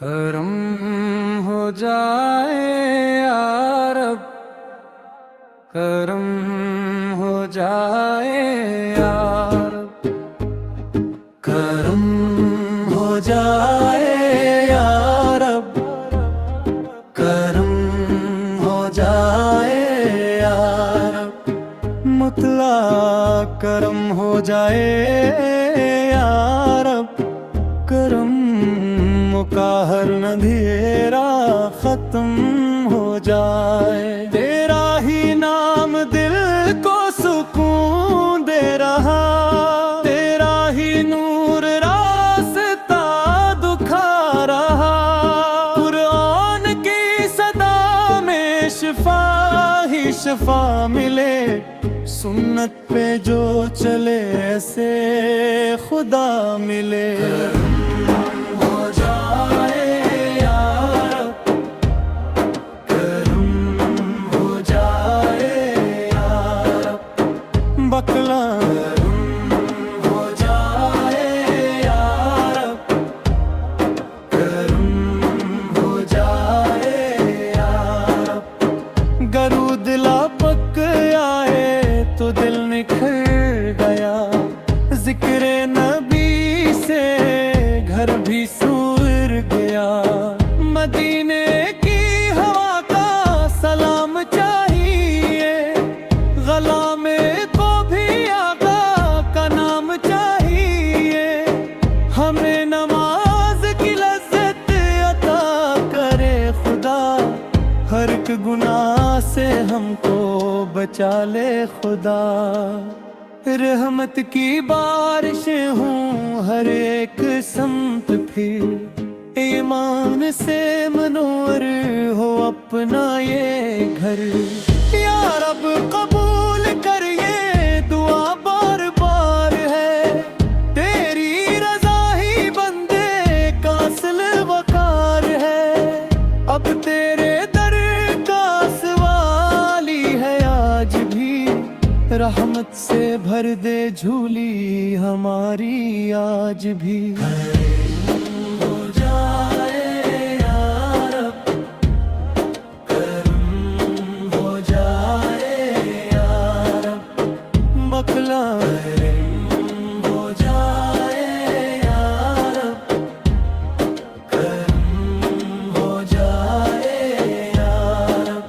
کرم ہو جائے یا رب، کرم ہو جائے یا رب، کرم ہو جائے یا رب، کرم ہو جائے یا رب، مطلق کرم ہو جائے یا رب، کرم کا ہر اندھیرا ختم ہو جائے، تیرا ہی نام دل کو سکون دے رہا، تیرا ہی نور راستہ دکھا رہا، قرآن کی صدا میں شفا ہی شفا ملے، سنت پہ جو چلے ایسے خدا ملے۔ بکلا ہو جائے یا رب، کرم ہو جائے یا رب، گرو دلا پک آئے تو دل نکھر گیا، ذکر نبی سے گھر بھی سور گیا، مدینے کی ہوا کا سلام چاہیے، غلام ہر ایک گناہ سے ہم کو بچا لے خدا، رحمت کی بارشیں ہوں ہر ایک سمت پھر، ایمان سے منور ہو اپنا یہ گھر، یا رب قبول کر یہ دعا بار بار ہے، تیری رضا ہی بندے کا اصل وقار ہے، اب تیرے رحمت سے بھر دے جھولی ہماری آج بھی، ہو جائے یا رب، کرم ہو جائے یا رب، بکلا ہو جائے یا رب، کرم ہو جائے یا رب،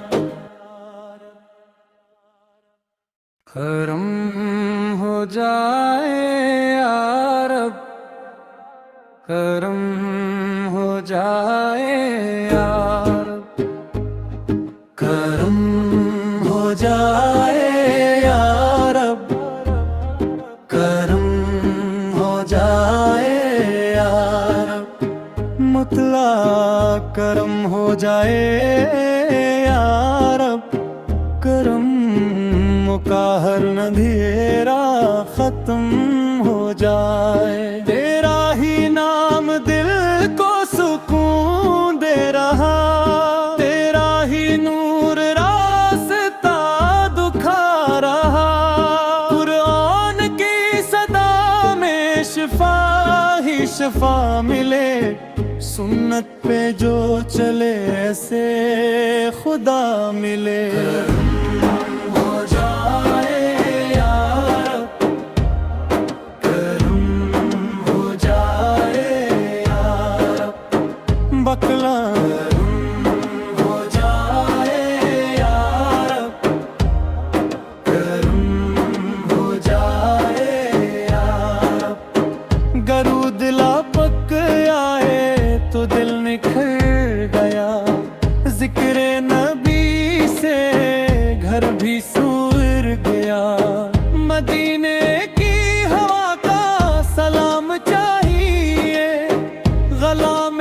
کرم ہو جائے یا رب، کرم ہو جائے یا رب، کرم ہو جائے یا رب، کرم ہو جائے یا رب، مطلق کرم ہو جائے یا رب، کرم کا ہر اندھیرا ختم ہو جائے، تیرا ہی نام دل کو سکون دے رہا، تیرا ہی نور راستہ دکھا رہا، قرآن کی صدا میں شفا ہی شفا ملے، سنت پہ جو چلے ایسے خدا ملے۔ بکلا ہو جائے یا رب، کرم ہو جائے یا رب، گرو دلا پک آئے تو دل نکھر گیا، ذکر نبی سے گھر بھی سور گیا، مدینے کی ہوا کا سلام چاہیے، غلام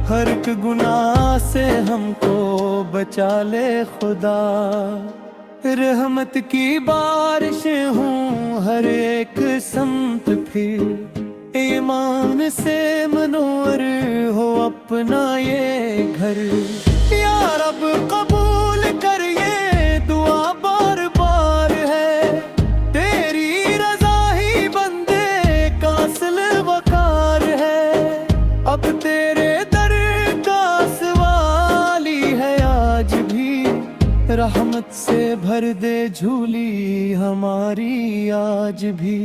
ہر ایک گناہ سے ہم کو بچا لے خدا، رحمت کی بارشیں ہوں ہر ایک سمت پھر، ایمان سے منور ہو اپنا یہ گھر، یا رب قبول کر یہ رحمت سے بھر دے جھولی ہماری آج بھی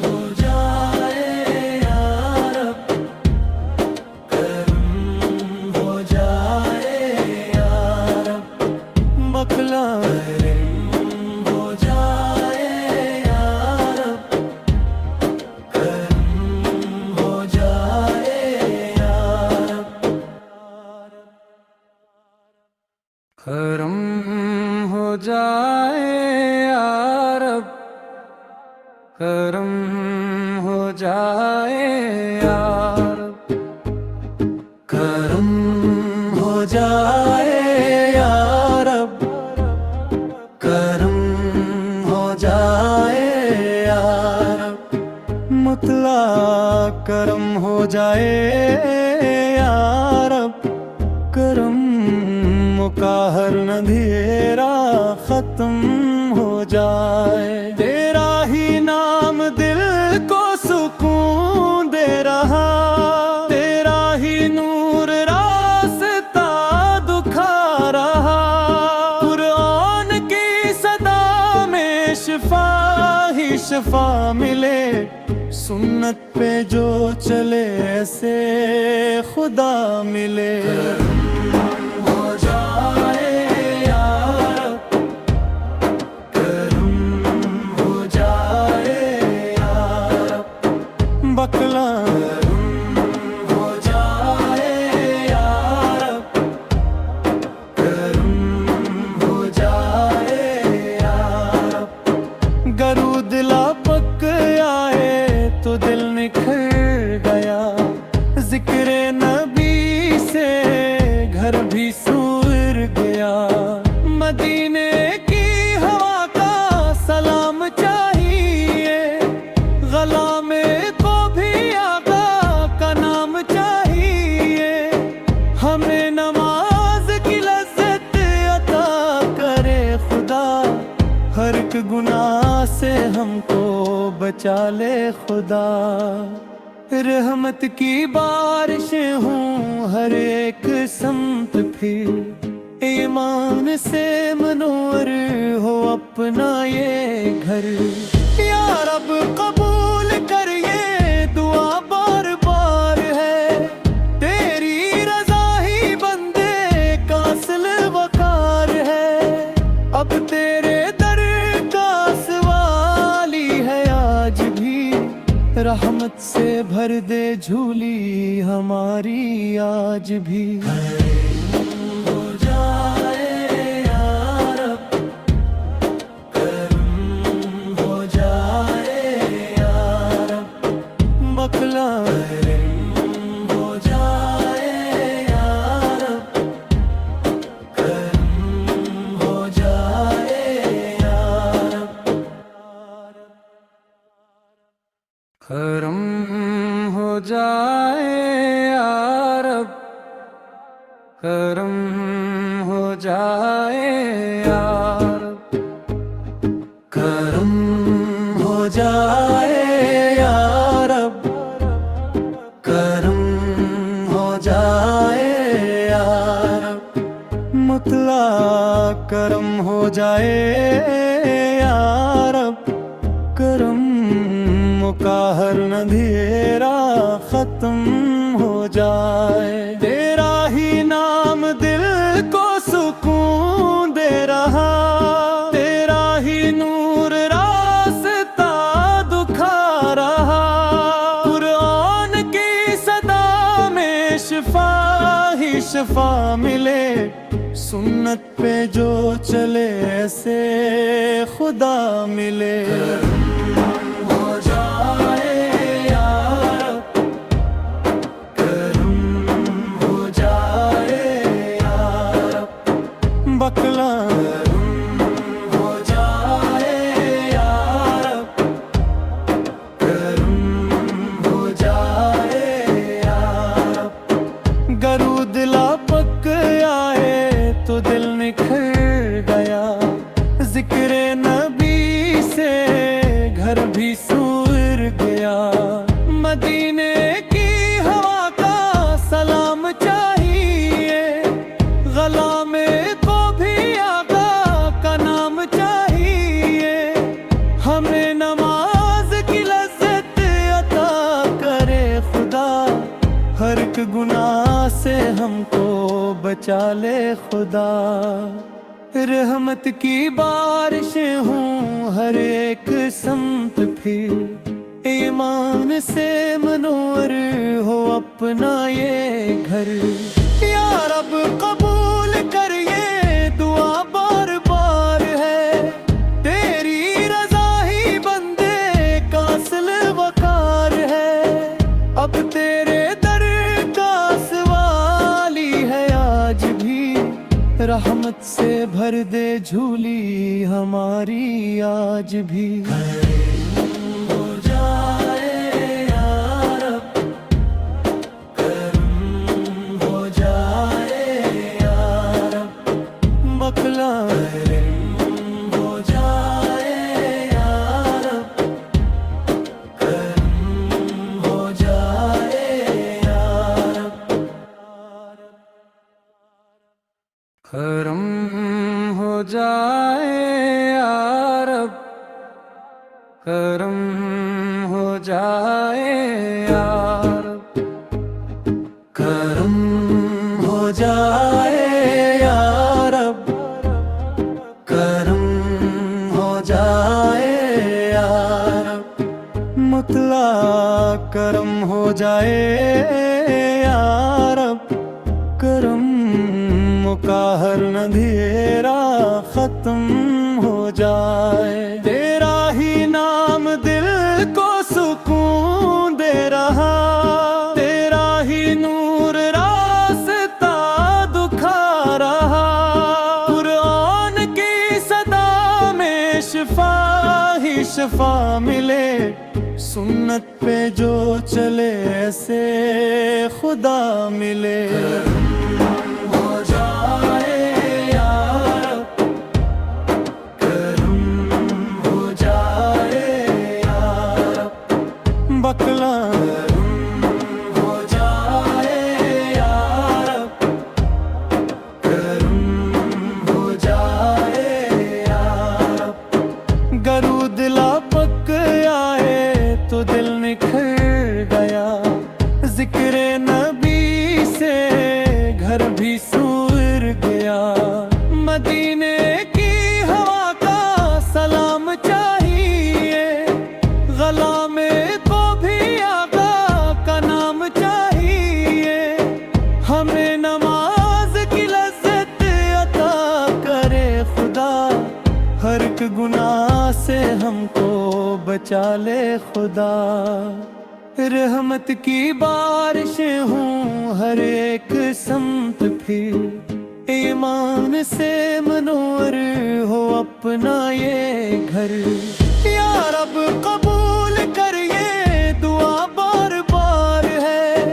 ہو جائے یا رب کرم ہو جائے یا رب بخلا کرم ہو جائے یا رب کرم ہو جائے یا رب کرم ہو جائے یا رب کرم ہو جائے یا رب کرم ہو جائے یا رب کرم ہو جائے یا رب مطلق کرم ہو جائے یا رب کرم کا ہر اندھیرا ختم ہو جائے تیرا ہی نام دل کو سکون دے رہا تیرا ہی نور راستہ دکھا رہا قرآن کی صدا میں شفا ہی شفا ملے سنت پہ جو چلے ایسے خدا ملے بکلا کرم ہو جائے یا رب کرم ہو جائے یا رب گرو دلا پک آئے تو دل نکھر گیا ذکر نبی سے گھر بھی سور گیا مدینے کی ہوا کا سلام چاہیے غلا میں ہمیں نماز کی لذت عطا کرے خدا ہر ایک گناہ سے ہم کو بچا لے خدا رحمت کی بارشیں ہوں ہر ایک سمت پھر ایمان سے منور ہو اپنا یہ گھر یا رب قبول کر یہ دعا بار بار ہے تیری رضا ہی بندے کا اصل وقار ہے اب تیرے در کا سوالی ہے آج بھی رحمت سے بھر دے جھولی ہماری آج بھی ہو جائے یا رب کرم ہو جائے یا رب بخلا کرم ہو جائے یا رب کرم ہو جائے یا رب کرم ہو جائے یا رب کرم ہو جائے یا رب کرم ہو جائے یا رب کرم ہو جائے یا رب مطلق کرم ہو جائے یا رب کرم کا ہر اندھیرا ختم ہو جائے تیرا ہی نام دل کو سکون دے رہا تیرا ہی نور راستہ دکھا رہا قرآن کی صدا میں شفا ہی شفا ملے سنت پہ جو چلے ایسے خدا ملے بکلا کرم ہو جائے یا رب کرم ہو جائے یا رب گرو دلا پک آئے تو دل نکھر گیا ذکر نبی سے گھر بھی سور گیا مدینے کی ہوا کا سلام چاہیے غلا میں کو بھی بچا لے خدا رحمت کی بارشیں ہوں ہر ایک سمت پھر ایمان سے منور ہو اپنا یہ گھر یا رب قبول کر یہ دعا بار بار ہے تیری رضا ہی بندے کا اصل وقار ہے اب تیرے در کا سوالی ہے آج بھی رحمت سے بھر دے جھولی ہماری آج بھی کرم ہو جائے یا رب کرم ہو جائے یا رب کرم ہو جائے یا رب کرم ہو جائے یا رب مطلق کرم ہو جائے یا رب کرم کا ہر اندھیرا ختم ہو جائے تیرا ہی نام دل کو سکون دے رہا تیرا ہی نور راستہ دکھا رہا قرآن کی صدا میں شفا ہی شفا ملے سنت پہ جو چلے ایسے خدا ملے بکلا ہو جائے یا رب کرم ہو جائے یا رب گرو دلا پک آئے تو دل نکھر گیا ذکر نبی سے گھر بھی سور گیا مدینے کی ہوا کا سلام چاہیے غلام ہمیں نماز کی لذت عطا کرے خدا ہر ایک گناہ سے ہم کو بچا لے خدا رحمت کی بارشیں ہوں ہر ایک سمت پھر ایمان سے منور ہو اپنا یہ گھر یا رب قبول کر یہ دعا بار بار ہے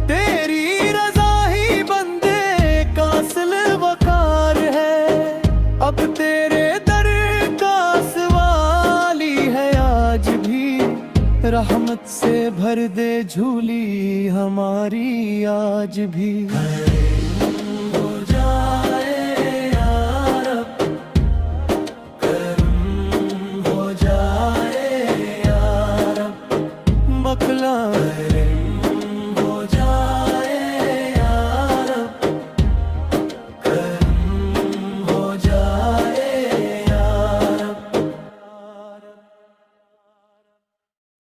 تیری رضا ہی بندے کا اصل وقار ہے اب تیرے در کا سوالی ہے آج بھی رحمت سے بھر دے جھولی ہماری آج بھی